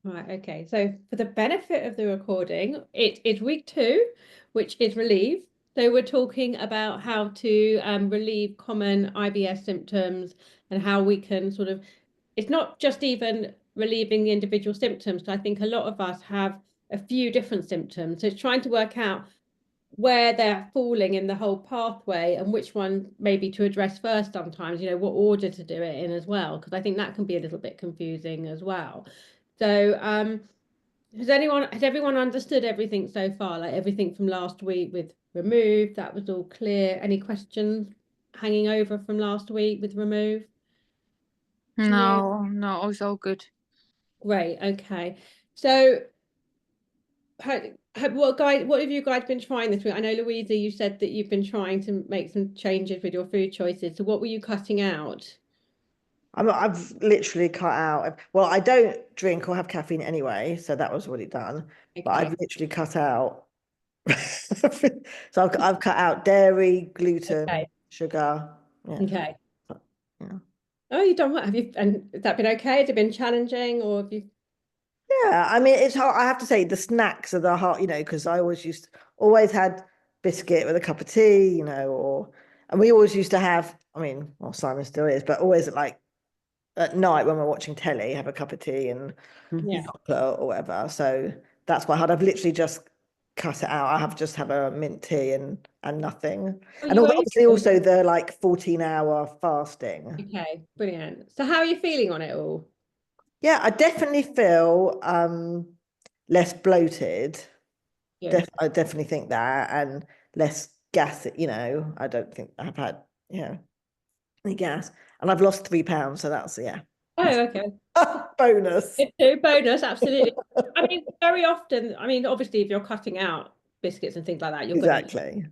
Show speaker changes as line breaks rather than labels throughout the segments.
Right, okay. So for the benefit of the recording, it is week 2, which is relieve. So we're talking about how to relieve common IBS symptoms and how we can sort of, it's not just even relieving the individual symptoms, because I think a lot of us have a few different symptoms. So it's trying to work out where they're falling in the whole pathway and which one maybe to address first sometimes, what order to do it in as well, because I think that can be a little bit confusing as well. So has everyone understood everything so far? Like everything from last week with remove, that was all clear. Any questions hanging over from last week with remove? No.
No, it's all good.
Great, okay. So what have you guys been trying this week? I know, Louisa, you said that you've been trying to make some changes with your food choices. So what were you cutting out?
I've literally cut out. Well, I don't drink or have caffeine anyway, so that was already done. But
Okay.
I've literally cut out. So I've cut out dairy, gluten,
Okay.
sugar. Yeah.
Okay.
Yeah.
Oh, you've done what? And has that been okay? Has it been challenging, or have you?
Yeah, I mean it's hard. I have to say the snacks are the hard, because I always had biscuit with a cup of tea, and we always used to have. I mean, well, Simon still is, but always at night when we're watching telly, have a cup of tea and
Yeah.
chocolate or whatever. So that's quite hard. I've literally just cut it out. I have just have a mint tea and nothing.
Are
And
you
obviously
able?
also the 14-hour fasting.
Okay, brilliant. So how are you feeling on it all?
Yeah, I definitely feel less bloated.
Good.
I definitely think that, and less gas, I don't think I've had, any gas. And I've lost 3 pounds, so that's
Oh, okay.
bonus.
Good too. Bonus, absolutely. I mean, very often, obviously, if you're cutting out biscuits and things like that, you're going to.
Exactly.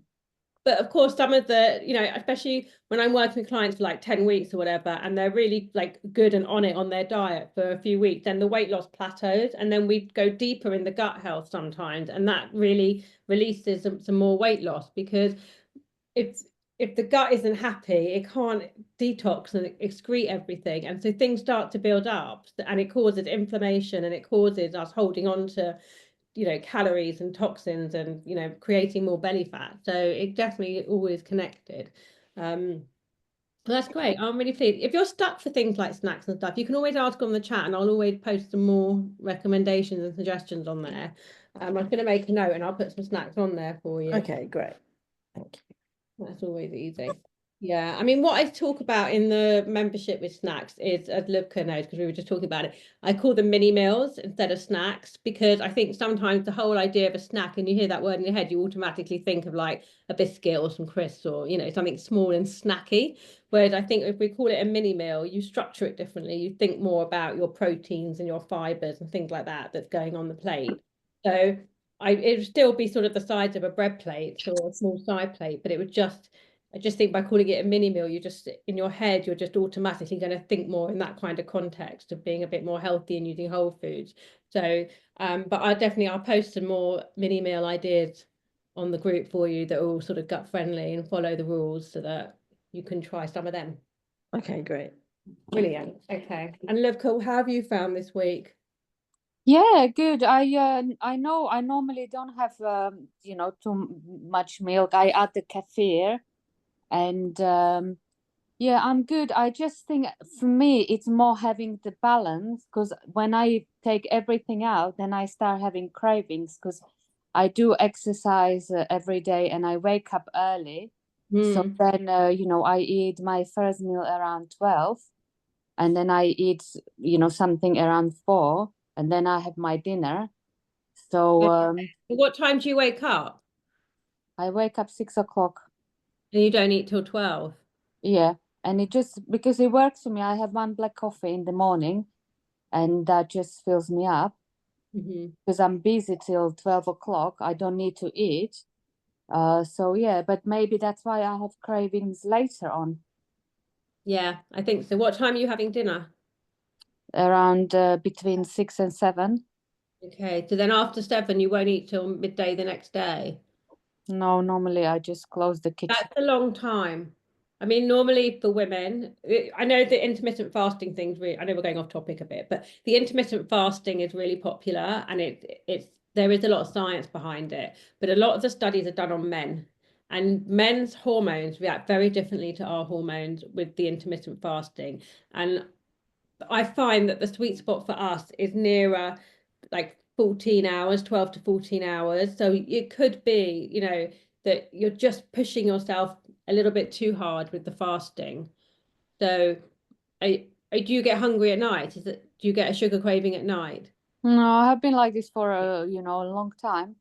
But of course, some of the, especially when I'm working with clients for like 10 weeks or whatever, and they're really like good and on it on their diet for a few weeks, then the weight loss plateaus. And then we go deeper in the gut health sometimes. And that really releases some more weight loss, because if if the gut isn't happy, it can't detox and excrete everything, and so things start to build up, and it causes inflammation, and it causes us holding on to calories and toxins, and creating more belly fat. So it definitely always connected. um well, that's great. I'm really pleased. If you're stuck for things like snacks and stuff, you can always ask on the chat, and I'll always post some more recommendations and suggestions on there. I'm going to make a note, and I'll put some snacks on there for you.
Okay, great. Thank you.
That's always easy. Yeah, what I talk about in the membership with snacks is, as Livka knows, because we were just talking about it, I call them mini meals instead of snacks, because I think sometimes the whole idea of a snack, and you hear that word in your head, you automatically think of like a biscuit or some crisps, or something small and snacky. Whereas I think if we call it a mini meal, you structure it differently. You think more about your proteins and your fibers and things like that that's going on the plate. So it would still be sort of the size of a bread plate or a small side plate, but I just think by calling it a mini meal, you just, in your head, you're just automatically going to think more in that kind of context of being a bit more healthy and using whole foods. So, but I'll post some more mini meal ideas on the group for you that are all sort of gut friendly and follow the rules, so that you can try some of them.
Okay, great.
Brilliant. Okay. And Livka, how have you found this week?
Yeah, good. I know I normally don't have too much milk. I add the kefir, and yeah, I'm good. I just think for me it's more having the balance, because when I take everything out, then I start having cravings, because I do exercise every day and I wake up early. So then I eat my first meal around 12, and then I eat something around 4, and then I have my dinner. So
What time do you wake up?
I wake up 6 o'clock.
And you don't eat till 12?
Yeah, and it just because it works for me. I have one black coffee in the morning, and that just fills me up, because I'm busy till 12 o'clock. I don't need to eat. So yeah, but maybe that's why I have cravings later on,
Yeah, I think so. What time are you having dinner?
around between 6 and 7.
Okay, so then after 7, you won't eat till midday the next day.
No, normally I just close the kitchen.
That's a long time. I mean, normally for women, I know the intermittent fasting thing's really, I know we're going off topic a bit, but the intermittent fasting is really popular, and there is a lot of science behind it, but a lot of the studies are done on men, and men's hormones react very differently to our hormones with the intermittent fasting. And I find that the sweet spot for us is nearer like 14 hours, 12 to 14 hours. So it could be, that you're just pushing yourself a little bit too hard with the fasting. So do you get hungry at night? Do you get a sugar craving at night?
No, I have been like this for a long time.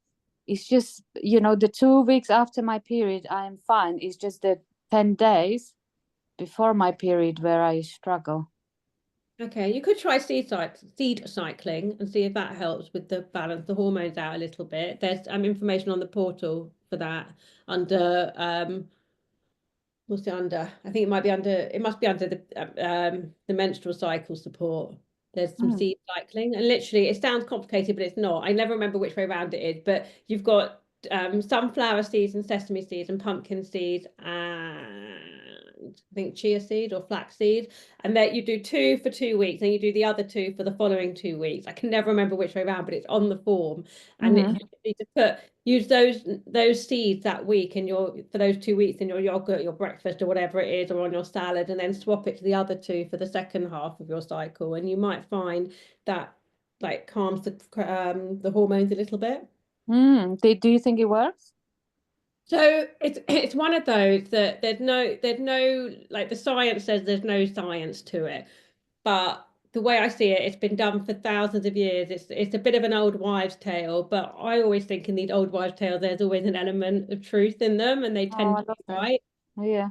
It's just, the 2 weeks after my period, I am fine. It's just the 10 days before my period where I struggle.
Okay, you could try seed cycling and see if that helps with the balance the hormones out a little bit. There's information on the portal for that under what's it under? I think it must be under the menstrual cycle support. There's some seed cycling, and literally it sounds complicated, but it's not. I never remember which way around it is, but you've got sunflower seeds and sesame seeds and pumpkin seeds and I think chia seed or flax seed, and that you do 2 for 2 weeks, and you do the other 2 for the following 2 weeks. I can never remember which way around, but it's on the form, and you need to use those seeds that week for those 2 weeks in your yogurt, your breakfast, or whatever it is, or on your salad, and then swap it to the other 2 for the second half of your cycle, and you might find that like calms the hormones a little bit.
Do you think it works?
So it's one of those that there's no like the science says there's no science to it, but the way I see it, it's been done for thousands of years. It's a bit of an old wives' tale, but I always think in these old wives' tales there's always an element of truth in them, and they tend to be right.
Yeah.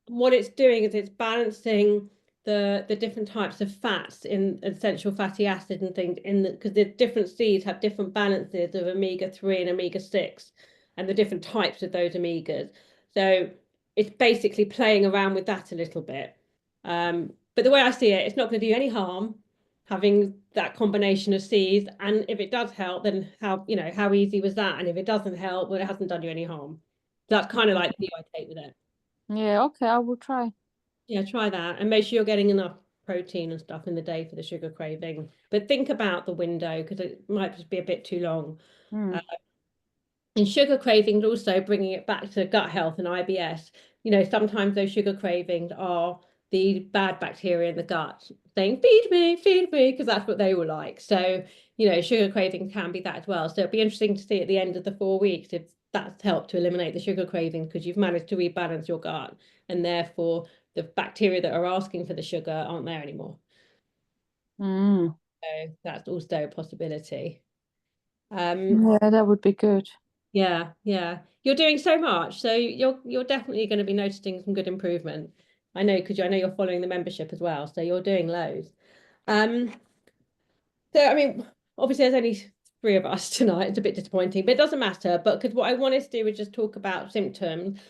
What it's doing is it's balancing the different types of fats in essential fatty acids and things because the different seeds have different balances of omega-3 and omega-6 and the different types of those omegas. So it's basically playing around with that a little bit. But the way I see it, it's not going to do any harm having that combination of seeds. And if it does help, then how easy was that? And if it doesn't help, well, it hasn't done you any harm. That's kind of like the view I take with it.
Yeah, okay, I will try.
Yeah, try that and make sure you're getting enough protein and stuff in the day for the sugar craving. But think about the window because it might just be a bit too long. And sugar cravings also bringing it back to gut health and IBS. Sometimes those sugar cravings are the bad bacteria in the gut saying, feed me, because that's what they were like. So, sugar cravings can be that as well. So it'd be interesting to see at the end of the 4 weeks if that's helped to eliminate the sugar cravings because you've managed to rebalance your gut and therefore the bacteria that are asking for the sugar aren't there anymore. So that's also a possibility.
Yeah, that would be good.
Yeah. You're doing so much, so you're definitely going to be noticing some good improvement. I know because I know you're following the membership as well, so you're doing loads. So I mean, obviously there's only 3 of us tonight. It's a bit disappointing, but it doesn't matter. But because what I wanted to do is just talk about symptoms.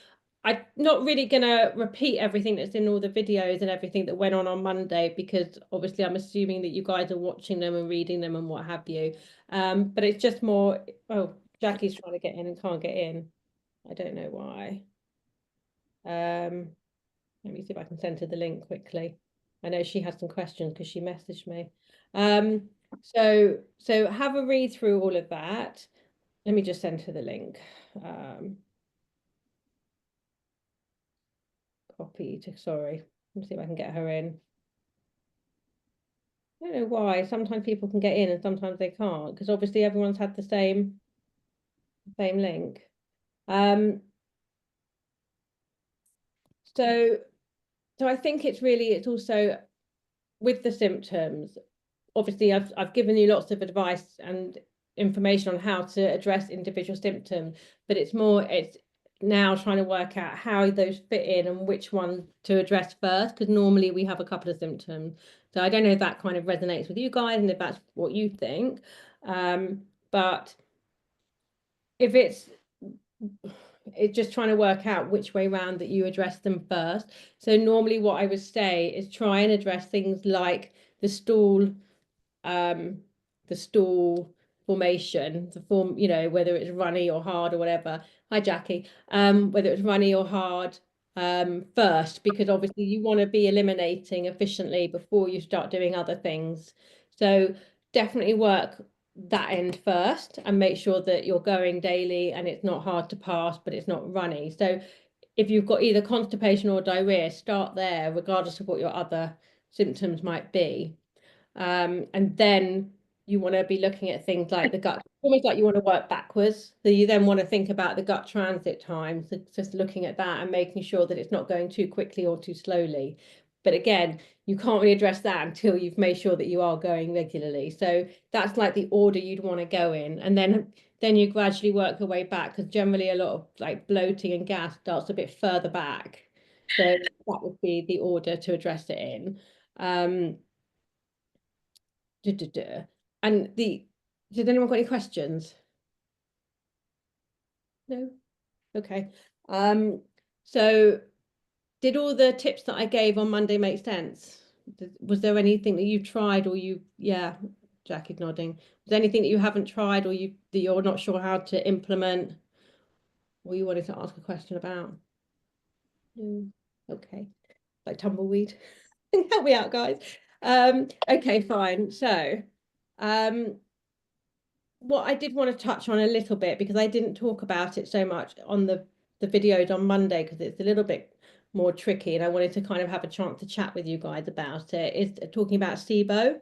I'm not really going to repeat everything that's in all the videos and everything that went on Monday because obviously I'm assuming that you guys are watching them and reading them and what have you. But it's just more. Oh, Jackie's trying to get in and can't get in. I don't know why. Let me see if I can send her the link quickly. I know she has some questions because she messaged me. So have a read through all of that. Let me just send her the link. Sorry. Let me see if I can get her in. I don't know why. Sometimes people can get in and sometimes they can't because obviously everyone's had the same link. So I think it's also with the symptoms. Obviously, I've given you lots of advice and information on how to address individual symptoms, but it's now trying to work out how those fit in and which one to address first, because normally we have a couple of symptoms. So I don't know if that kind of resonates with you guys and if that's what you think. But if it's just trying to work out which way around that you address them first. So normally what I would say is try and address things like the stool formation, the form, whether it's runny or hard or whatever. Hi, Jackie. Whether it's runny or hard, first, because obviously you want to be eliminating efficiently before you start doing other things. So definitely work that end first and make sure that you're going daily and it's not hard to pass, but it's not runny. So if you've got either constipation or diarrhea, start there, regardless of what your other symptoms might be. And then you want to be looking at things like the gut, almost like you want to work backwards. So you then want to think about the gut transit times, so just looking at that and making sure that it's not going too quickly or too slowly. But again, you can't really address that until you've made sure that you are going regularly. So that's like the order you'd want to go in. And then you gradually work your way back, because generally a lot of like bloating and gas starts a bit further back. So that would be the order to address it in. And did anyone got any questions? No? Okay. So did all the tips that I gave on Monday make sense? Was there anything that you tried or yeah, Jackie nodding. Was there anything that you haven't tried or that you're not sure how to implement, or you wanted to ask a question about? No. Okay. Like tumbleweed. Help me out, guys. Okay, fine. So, what I did want to touch on a little bit, because I didn't talk about it so much on the videos on Monday, because it's a little bit more tricky, and I wanted to kind of have a chance to chat with you guys about it, is talking about SIBO.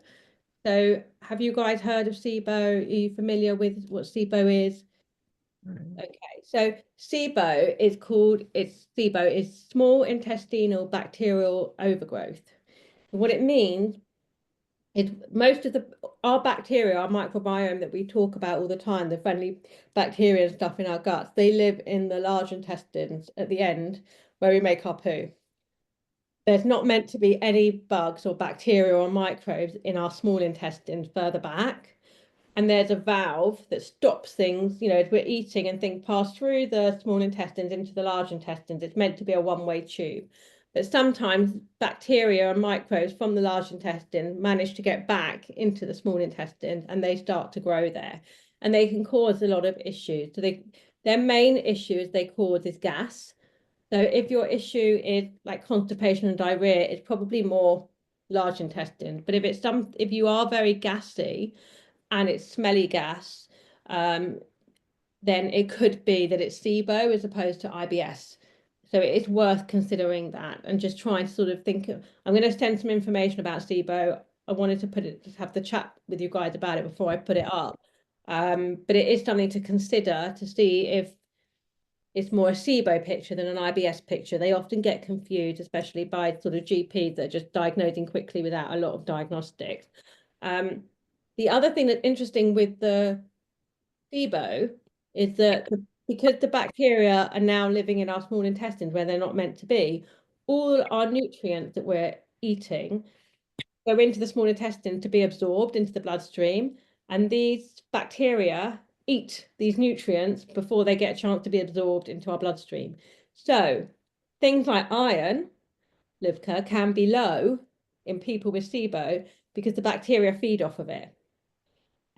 So have you guys heard of SIBO? Are you familiar with what SIBO is? Okay, so SIBO is small intestinal bacterial overgrowth. And what it means is most of our bacteria, our microbiome that we talk about all the time, the friendly bacteria and stuff in our guts, they live in the large intestines at the end where we make our poo. There's not meant to be any bugs or bacteria or microbes in our small intestines further back. And there's a valve that stops things, as we're eating and things pass through the small intestines into the large intestines. It's meant to be a one-way tube. But sometimes bacteria and microbes from the large intestine manage to get back into the small intestine, and they start to grow there. And they can cause a lot of issues. So their main issues they cause is gas. So if your issue is like constipation and diarrhea, it's probably more large intestine. But if you are very gassy and it's smelly gas, then it could be that it's SIBO as opposed to IBS. So it is worth considering that and just trying to sort of think. I'm going to send some information about SIBO. I wanted to have the chat with you guys about it before I put it up. But it is something to consider to see if it's more a SIBO picture than an IBS picture. They often get confused, especially by sort of GPs that are just diagnosing quickly without a lot of diagnostics. The other thing that's interesting with the SIBO is that because the bacteria are now living in our small intestines where they're not meant to be, all our nutrients that we're eating go into the small intestine to be absorbed into the bloodstream. And these bacteria eat these nutrients before they get a chance to be absorbed into our bloodstream. So things like iron, Livka, can be low in people with SIBO because the bacteria feed off of it.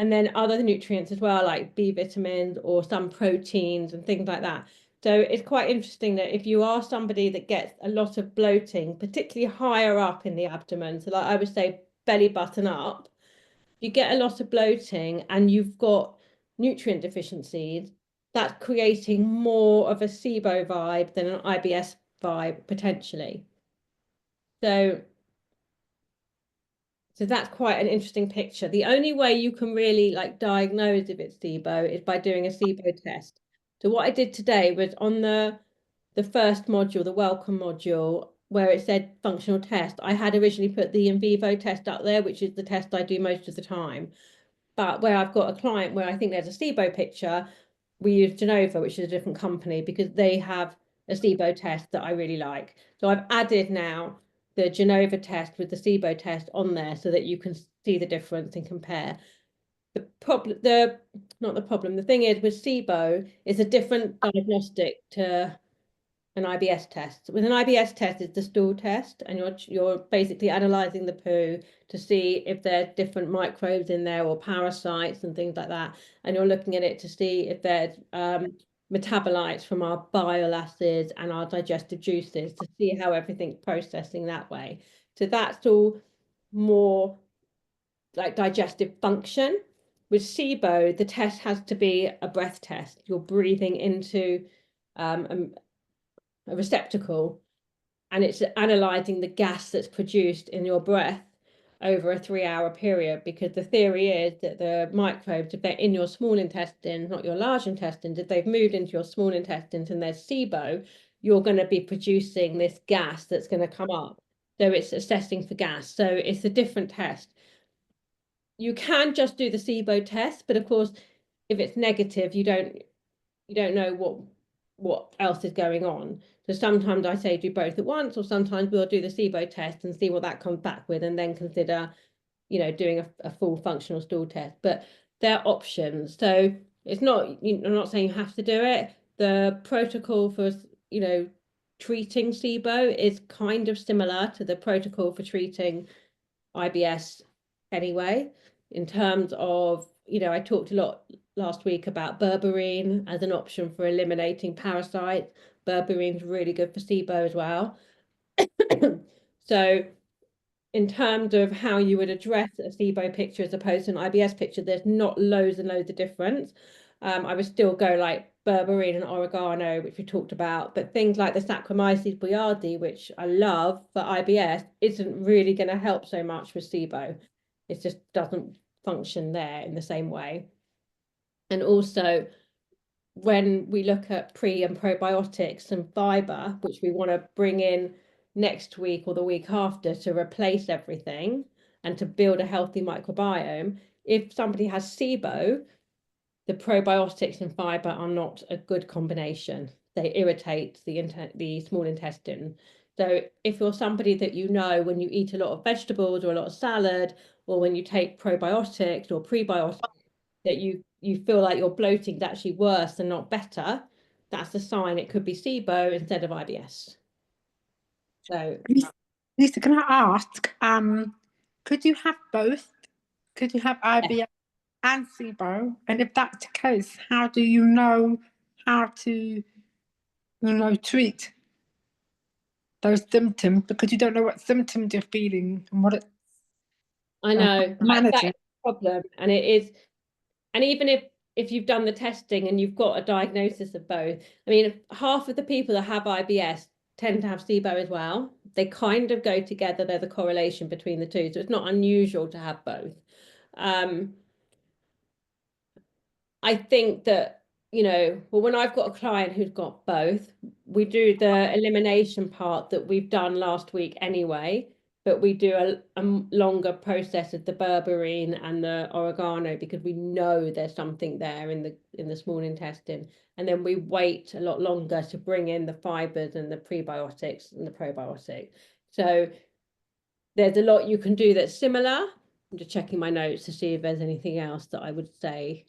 And then other nutrients as well, like B vitamins or some proteins and things like that. So it's quite interesting that if you are somebody that gets a lot of bloating, particularly higher up in the abdomen, so like I would say belly button up, you get a lot of bloating and you've got nutrient deficiencies, that's creating more of a SIBO vibe than an IBS vibe potentially. So that's quite an interesting picture. The only way you can really like diagnose if it's SIBO is by doing a SIBO test. So what I did today was on the first module, the welcome module, where it said functional test, I had originally put the in vivo test up there, which is the test I do most of the time. But where I've got a client where I think there's a SIBO picture, we use Genova, which is a different company, because they have a SIBO test that I really like. So I've added now the Genova test with the SIBO test on there so that you can see the difference and compare. The thing is with SIBO is a different diagnostic to an IBS test. With an IBS test, it's the stool test, and you're basically analysing the poo to see if there's different microbes in there or parasites and things like that. And you're looking at it to see if there's metabolites from our bile acids and our digestive juices to see how everything's processing that way. So that's all more like digestive function. With SIBO, the test has to be a breath test. You're breathing into a receptacle, and it's analyzing the gas that's produced in your breath over a 3-hour period, because the theory is that the microbes, if they're in your small intestine, not your large intestines, if they've moved into your small intestines and there's SIBO, you're going to be producing this gas that's going to come up. So it's assessing for gas. So it's a different test. You can just do the SIBO test, but of course, if it's negative, you don't know what else is going on. So sometimes I say do both at once, or sometimes we'll do the SIBO test and see what that comes back with, and then consider, doing a full functional stool test. But they're options. So it's not, I'm not saying you have to do it. The protocol for, treating SIBO is kind of similar to the protocol for treating IBS anyway, in terms of, I talked a lot last week about berberine as an option for eliminating parasites. Berberine's really good for SIBO as well. So in terms of how you would address a SIBO picture as opposed to an IBS picture, there's not loads and loads of difference. I would still go like berberine and oregano, which we talked about, but things like the Saccharomyces boulardii, which I love for IBS, isn't really going to help so much with SIBO. It just doesn't function there in the same way. And also, when we look at pre and probiotics and fiber, which we want to bring in next week or the week after to replace everything and to build a healthy microbiome, if somebody has SIBO, the probiotics and fiber are not a good combination. They irritate the small intestine. So if you're somebody that when you eat a lot of vegetables or a lot of salad, or when you take probiotics or prebiotics, that you feel like your bloating is actually worse and not better, that's a sign it could be SIBO instead of IBS. So
Lisa, can I ask, could you have both? Could you have IBS and SIBO? And if that's the case, how do you know how to, treat those symptoms? Because you don't know what symptoms you're feeling and what it's
I know
managing.
that's a problem, and it is. And even if you've done the testing and you've got a diagnosis of both, I mean, half of the people that have IBS tend to have SIBO as well. They kind of go together. There's a correlation between the two, so it's not unusual to have both. I think that, when I've got a client who's got both, we do the elimination part that we've done last week anyway, but we do a longer process of the berberine and the oregano, because we know there's something there in the small intestine, and then we wait a lot longer to bring in the fibers and the prebiotics and the probiotics. So there's a lot you can do that's similar. I'm just checking my notes to see if there's anything else that I would say.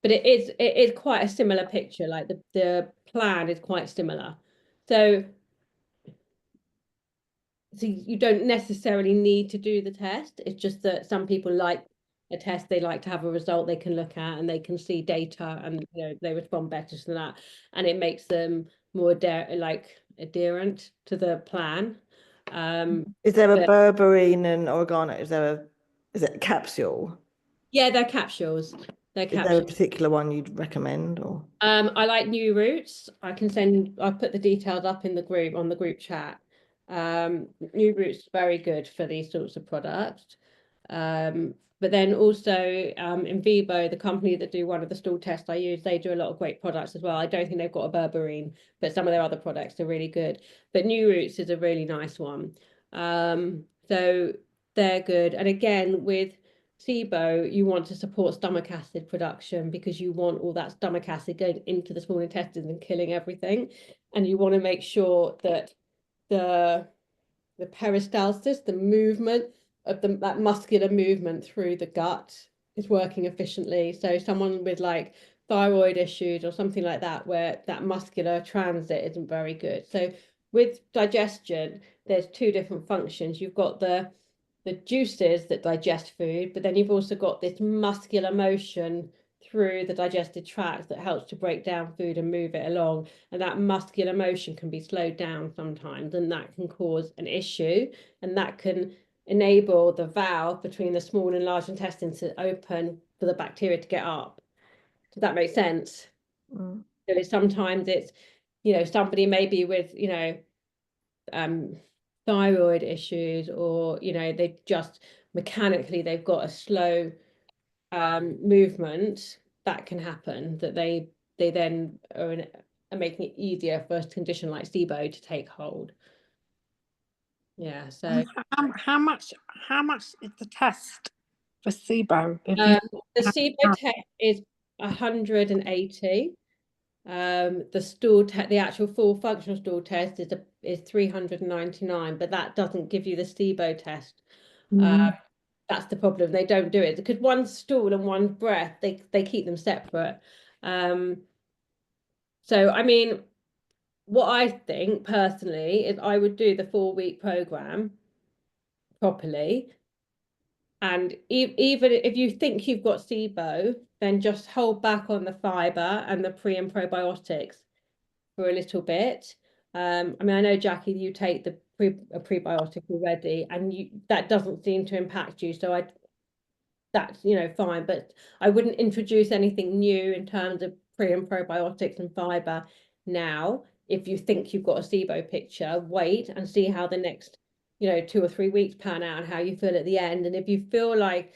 But it is quite a similar picture, like the plan is quite similar. So you don't necessarily need to do the test. It's just that some people like a test, they like to have a result they can look at and they can see data, and they respond better to that, and it makes them more adherent to the plan.
Is there a berberine and oregano? Is it a capsule?
Yeah, they're capsules.
Is there a particular one you'd recommend, or?
I like New Roots. I'll put the details up in the group, on the group chat. New Roots is very good for these sorts of products. But then also Invivo, the company that do one of the stool tests I use, they do a lot of great products as well. I don't think they've got a berberine, but some of their other products are really good. But New Roots is a really nice one. So they're good. And again, with SIBO, you want to support stomach acid production, because you want all that stomach acid going into the small intestines and killing everything. And you want to make sure that the peristalsis, the movement of that muscular movement through the gut, is working efficiently. So someone with like thyroid issues or something like that, where that muscular transit isn't very good. So with digestion, there's two different functions. You've got the juices that digest food, but then you've also got this muscular motion through the digestive tract that helps to break down food and move it along. And that muscular motion can be slowed down sometimes, and that can cause an issue, and that can enable the valve between the small and large intestine to open for the bacteria to get up. Does that make sense?
Mm.
So sometimes it's, you know, somebody maybe with, you know, thyroid issues, or, you know, they just mechanically they've got a slow movement, that can happen, that they then are making it easier for a condition like SIBO to take hold. Yeah, so
How much is the test for SIBO? If you
the SIBO test is 180. The stool the actual full functional stool test is 399, but that doesn't give you the SIBO test. That's the problem. They don't do it because one stool and one breath, they keep them separate. So I mean, what I think personally is I would do the 4-week program properly. And even if you think you've got SIBO, then just hold back on the fiber and the pre and probiotics for a little bit. I mean, I know, Jackie, you take the prebiotic already, and that doesn't seem to impact you. So that's, you know, fine, but I wouldn't introduce anything new in terms of pre and probiotics and fiber now. If you think you've got a SIBO picture, wait and see how the next, you know, 2 or 3 weeks pan out and how you feel at the end. And if you feel like,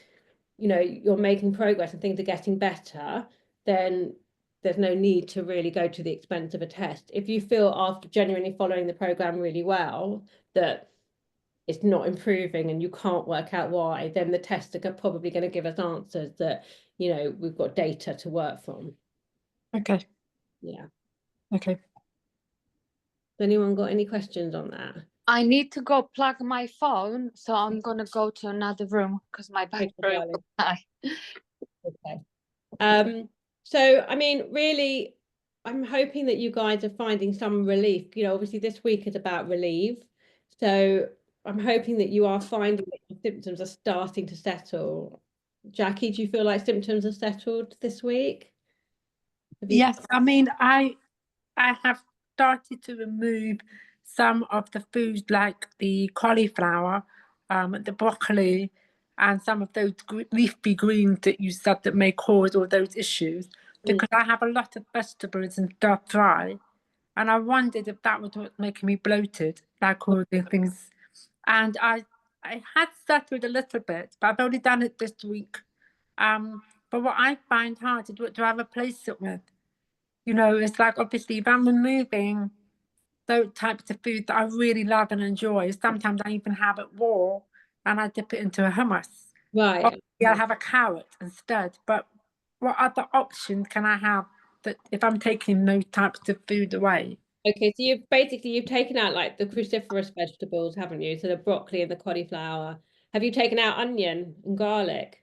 you know, you're making progress and things are getting better, then there's no need to really go to the expense of a test. If you feel after genuinely following the program really well that it's not improving and you can't work out why, then the tests are probably going to give us answers that, you know, we've got data to work from.
Okay.
Yeah.
Okay.
Has anyone got any questions on that?
I need to go plug my phone, so I'm gonna go to another room because my battery
darling.
will die.
Okay. So I mean, really, I'm hoping that you guys are finding some relief. You know, obviously this week is about relief. So I'm hoping that you are finding that your symptoms are starting to settle. Jackie, do you feel like symptoms are settled this week?
Yes, I mean, I have started to remove some of the foods like the cauliflower, the broccoli, and some of those leafy greens that you said that may cause all those issues, because I have a lot of vegetables and stir fry, and I wondered if that was what's making me bloated, like all the things. And I had settled a little bit, but I've only done it this week. But what I find hard is what do I replace it with? You know, it's like obviously if I'm removing those types of food that I really love and enjoy, sometimes I even have it raw and I dip it into a hummus.
Right.
Obviously, I'll have a carrot instead. But what other options can I have that if I'm taking those types of food away?
Okay, so you've taken out like the cruciferous vegetables, haven't you? So the broccoli and the cauliflower. Have you taken out onion and garlic?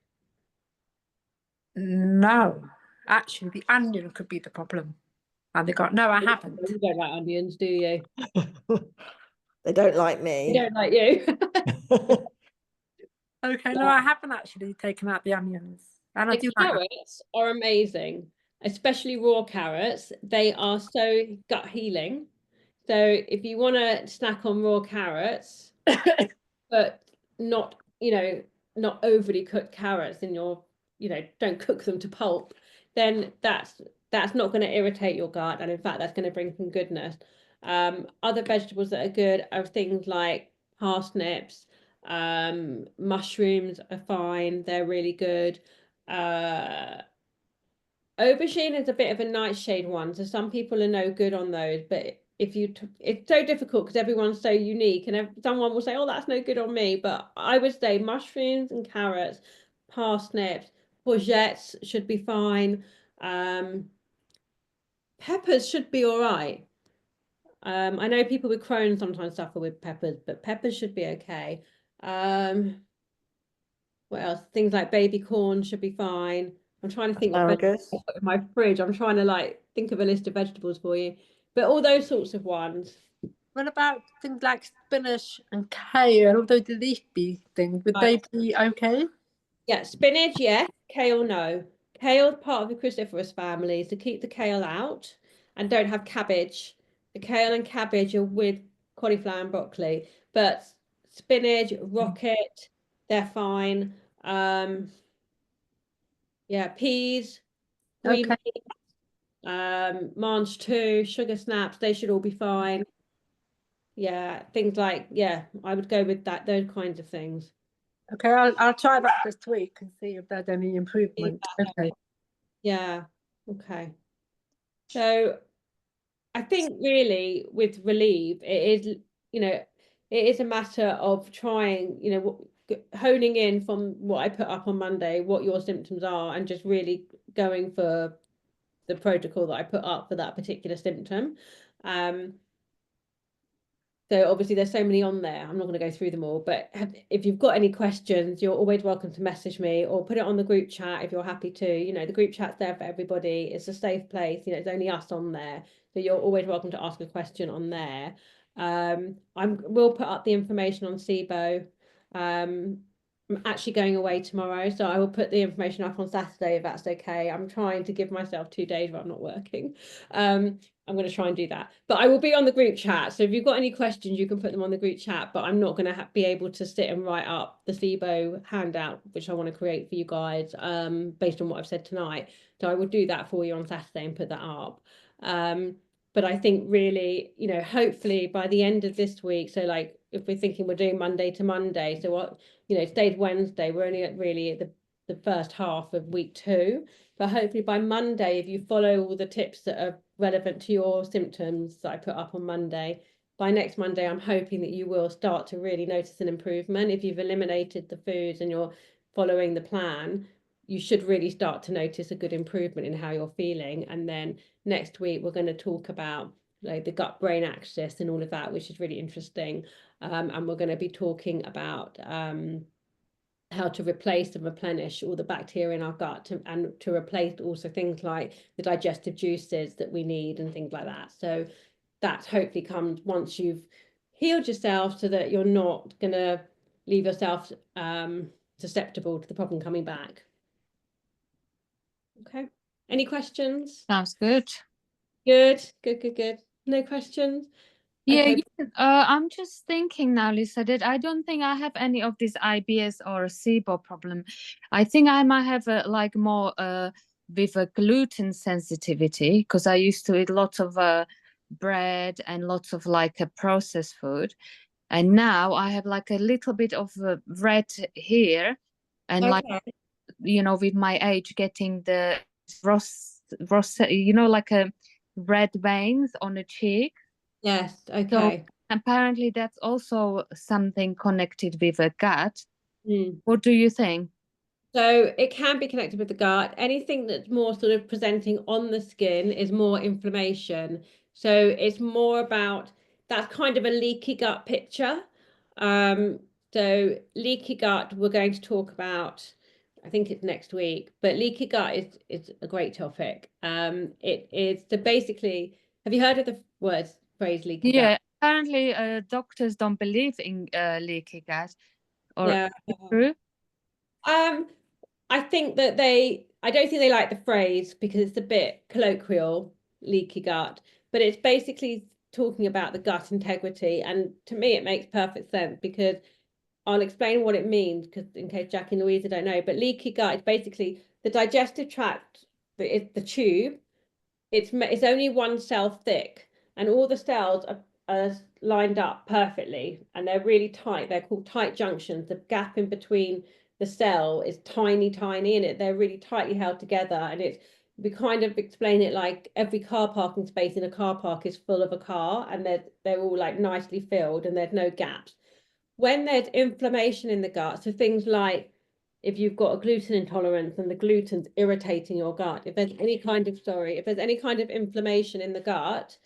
No, actually, the onion could be the problem. And they got, no, I haven't.
You don't like onions, do you?
They don't like
They
me.
don't like you.
Okay, no, I haven't actually taken out the onions. And I
The
do like
carrots are amazing, especially raw carrots. They are so gut healing. So if you want to snack on raw carrots, but not, you know, not overly cooked carrots in your, you know, don't cook them to pulp, then that's not going to irritate your gut, and in fact that's going to bring some goodness. Other vegetables that are good are things like parsnips, mushrooms are fine, they're really good. Aubergine is a bit of a nightshade one, so some people are no good on those, but if you it's so difficult because everyone's so unique, and someone will say, oh, that's no good on me, but I would say mushrooms and carrots, parsnips, courgettes should be fine. Peppers should be all right. I know people with Crohn sometimes suffer with peppers, but peppers should be okay. What else? Things like baby corn should be fine. I'm trying to think what vegetables
Asparagus.
I've got in my fridge. I'm trying to like think of a list of vegetables for you, but all those sorts of ones.
What about things like spinach and kale and all those leafy things? Would they be okay?
Yeah, spinach, yes. Kale, no. kale's part of the cruciferous family, so keep the kale out and don't have cabbage. The kale and cabbage are with cauliflower and broccoli, but spinach, rocket, they're fine. Yeah, peas, green
Okay.
peas, mange two, sugar snaps, they should all be fine. Yeah, things like, yeah, I would go with that, those kinds of things.
Okay, I'll try that this week and see if there's any improvement. Okay.
Yeah, okay. So I think really with Relieve, it is, you know, it is a matter of trying, you know, honing in from what I put up on Monday, what your symptoms are, and just really going for the protocol that I put up for that particular symptom. So obviously there's so many on there. I'm not going to go through them all, but if you've got any questions, you're always welcome to message me or put it on the group chat if you're happy to. You know, the group chat's there for everybody. It's a safe place. You know, it's only us on there. So you're always welcome to ask a question on there. We'll put up the information on SIBO. I'm actually going away tomorrow, so I will put the information up on Saturday if that's okay. I'm trying to give myself 2 days where I'm not working. I'm going to try and do that, but I will be on the group chat. So if you've got any questions, you can put them on the group chat, but I'm not going to be able to sit and write up the SIBO handout, which I want to create for you guys, based on what I've said tonight. So I will do that for you on Saturday and put that up. But I think really, you know, hopefully by the end of this week, so like if we're thinking we're doing Monday to Monday, so what, you know, today's Wednesday, we're only really at the first half of week 2. But hopefully by Monday, if you follow all the tips that are relevant to your symptoms that I put up on Monday, by next Monday, I'm hoping that you will start to really notice an improvement. If you've eliminated the foods and you're following the plan, you should really start to notice a good improvement in how you're feeling. And then next week, we're going to talk about like the gut-brain axis and all of that, which is really interesting. And we're going to be talking about how to replace and replenish all the bacteria in our gut and to replace also things like the digestive juices that we need and things like that. So that hopefully comes once you've healed yourself so that you're not going to leave yourself susceptible to the problem coming back. Okay. Any questions?
Sounds good.
Good. No questions?
Yeah,
Okay.
I'm just thinking now, Lisa, that I don't think I have any of this IBS or SIBO problem. I think I might have like more with a gluten sensitivity because I used to eat lots of bread and lots of like a processed food. And now I have like a little bit of red here and like, you know, with my age getting the you know, like a red veins on the cheek.
Yes. Okay.
So apparently that's also something connected with a gut. What do you think?
So it can be connected with the gut. Anything that's more sort of presenting on the skin is more inflammation. So it's more about, that's kind of a leaky gut picture. So leaky gut, we're going to talk about, I think it's next week, but leaky gut is a great topic. It is, so basically, have you heard of the phrase leaky gut?
Yeah, apparently doctors don't believe in leaky gut. Or
Yeah.
true?
I think that I don't think they like the phrase because it's a bit colloquial, leaky gut, but it's basically talking about the gut integrity. And to me, it makes perfect sense because I'll explain what it means because in case Jackie and Louisa don't know, but leaky gut is basically the digestive tract, the tube. It's only one cell thick and all the cells are lined up perfectly and they're really tight. They're called tight junctions. The gap in between the cell is tiny and they're really tightly held together. And we kind of explain it like every car parking space in a car park is full of a car and they're all like nicely filled and there's no gaps. When there's inflammation in the gut, so things like if you've got a gluten intolerance and the gluten's irritating your gut, if there's any kind of inflammation in the gut,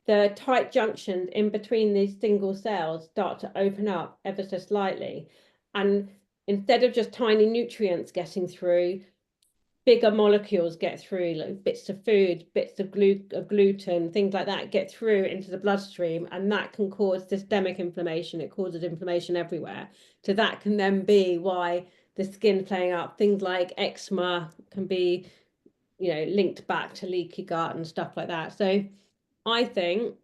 the tight junctions in between these single cells start to open up ever so slightly. And instead of just tiny nutrients getting through, bigger molecules get through, like bits of food, bits of gluten, things like that get through into the bloodstream, and that can cause systemic inflammation. It causes inflammation everywhere. So that can then be why the skin playing up. Things like eczema can be linked back to leaky gut and stuff like that. So I think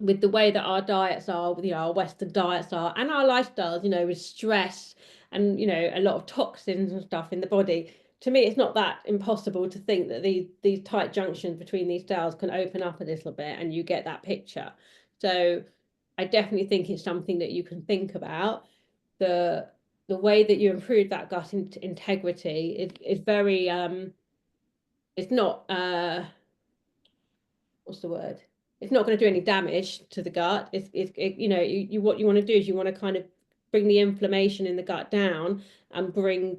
with the way that our diets are, our Western diets are, and our lifestyles, with stress and, a lot of toxins and stuff in the body, to me, it's not that impossible to think that these tight junctions between these cells can open up a little bit and you get that picture. So I definitely think it's something that you can think about. The way that you improve that gut integrity is very, it's not, what's the word? It's not going to do any damage to the gut. What you want to do is you want to kind of bring the inflammation in the gut down and bring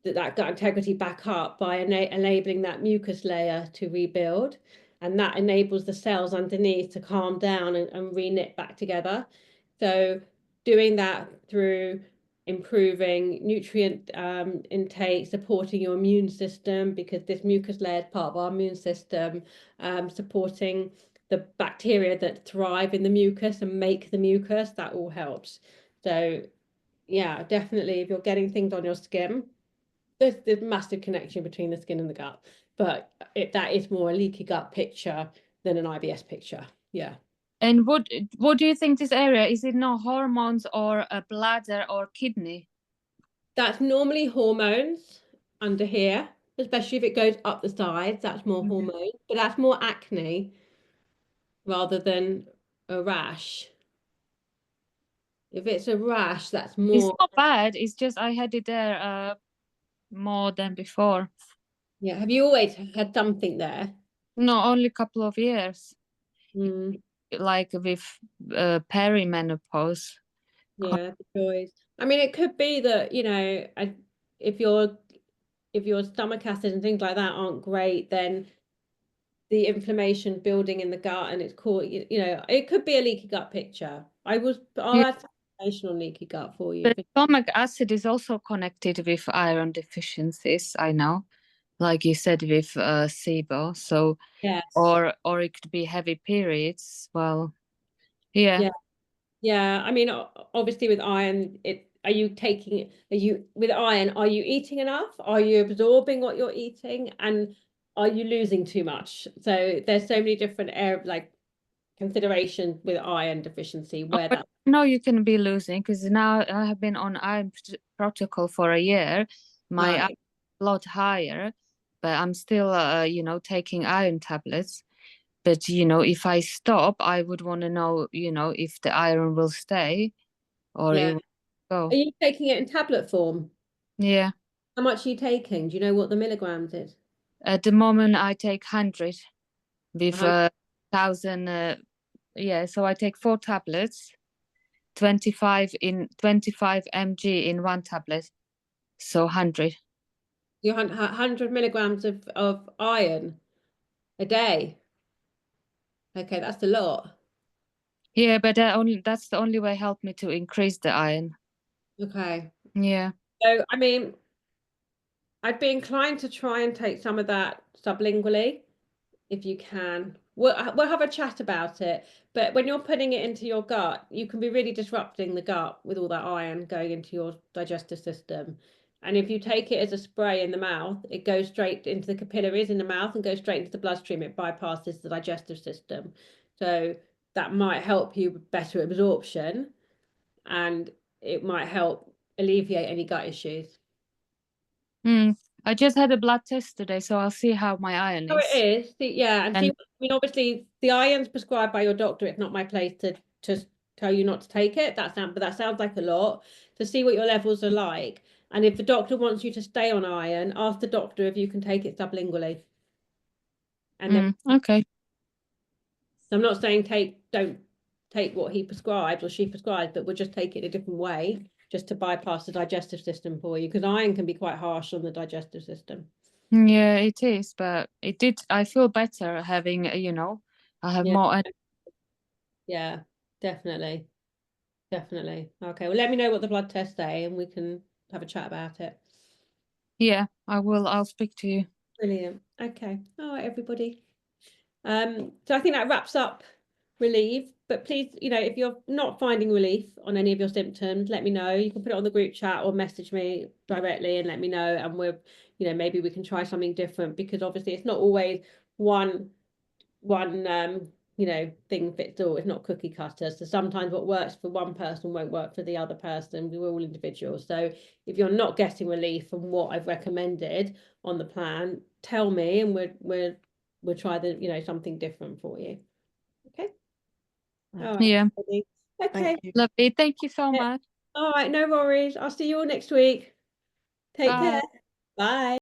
that gut integrity back up by enabling that mucus layer to rebuild, and that enables the cells underneath to calm down and re-knit back together. So doing that through improving nutrient intake, supporting your immune system, because this mucus layer is part of our immune system, supporting the bacteria that thrive in the mucus and make the mucus, that all helps. So yeah, definitely, if you're getting things on your skin, there's massive connection between the skin and the gut, but that is more a leaky gut picture than an IBS picture. Yeah.
And what do you think this area is? It not hormones or a bladder or kidney?
That's normally hormones under here, especially if it goes up the sides. That's more hormones, but that's more acne rather than a rash. If it's a rash, that's
It's
more.
not bad. It's just I had it there more than before.
Yeah. Have you always had something there?
No, only a couple of years.
Mm,
Like with perimenopause.
yeah, the joys. I mean, it could be that, if your stomach acid and things like that aren't great, then the inflammation building in the gut, and it's called, it could be a leaky gut picture. I'll
Yeah.
add some information on leaky gut for you.
But stomach acid is also connected with iron deficiencies, I know. Like you said with SIBO. So
Yes.
or it could be heavy periods. Well, yeah.
Yeah. I mean, obviously with iron, are you eating enough? Are you absorbing what you're eating? And are you losing too much? So there's so many different considerations with iron deficiency where that.
No, you can be losing, because now I have been on iron protocol for a year. My iron is a lot higher, but I'm still, taking iron tablets. But, if I stop, I would want to know, if the iron will stay or it will go.
Are you taking it in tablet form?
Yeah.
How much are you taking? Do you know what the milligrams is?
At the moment, I take 100 with
100.
1,000. So I take 4 tablets, 25 mg in one tablet. So 100.
You 100 milligrams of iron a day. Okay, that's a lot.
Yeah, but that's the only way help me to increase the iron.
Okay.
Yeah.
So, I mean, I'd be inclined to try and take some of that sublingually if you can. We'll have a chat about it. But when you're putting it into your gut, you can be really disrupting the gut with all that iron going into your digestive system. And if you take it as a spray in the mouth, it goes straight into the capillaries in the mouth and goes straight into the bloodstream. It bypasses the digestive system. So that might help you with better absorption, and it might help alleviate any gut issues.
I just had a blood test today, so I'll see how my iron
Oh,
is.
it is. I mean, obviously, the iron's prescribed by your doctor. It's not my place to tell you not to take it. But that sounds like a lot. To see what your levels are like, and if the doctor wants you to stay on iron, ask the doctor if you can take it sublingually. And then,
Okay.
I'm not saying don't take what he prescribes or she prescribes, but we'll just take it a different way, just to bypass the digestive system for you, because iron can be quite harsh on the digestive system.
Yeah, it is, but I feel better having, I have more.
Yeah, definitely. Definitely. Okay, well, let me know what the blood tests say and we can have a chat about it.
Yeah, I will. I'll speak to you.
Brilliant. Okay. All right, everybody. So I think that wraps up relieved. But please, you know, if you're not finding relief on any of your symptoms, let me know. You can put it on the group chat or message me directly and let me know. And we're, you know, maybe we can try something different, because obviously it's not always one you know, thing fits all. It's not cookie cutter. So sometimes what works for one person won't work for the other person. We're all individuals. So if you're not getting relief from what I've recommended on the plan, tell me, and we'll try the, you know, something different for you. Okay. All right,
Yeah.
everybody. Okay.
Thank you.
Lovely. Thank you so
Yeah.
much.
All right, no worries. I'll see you all next week. Take
Bye.
care. Bye.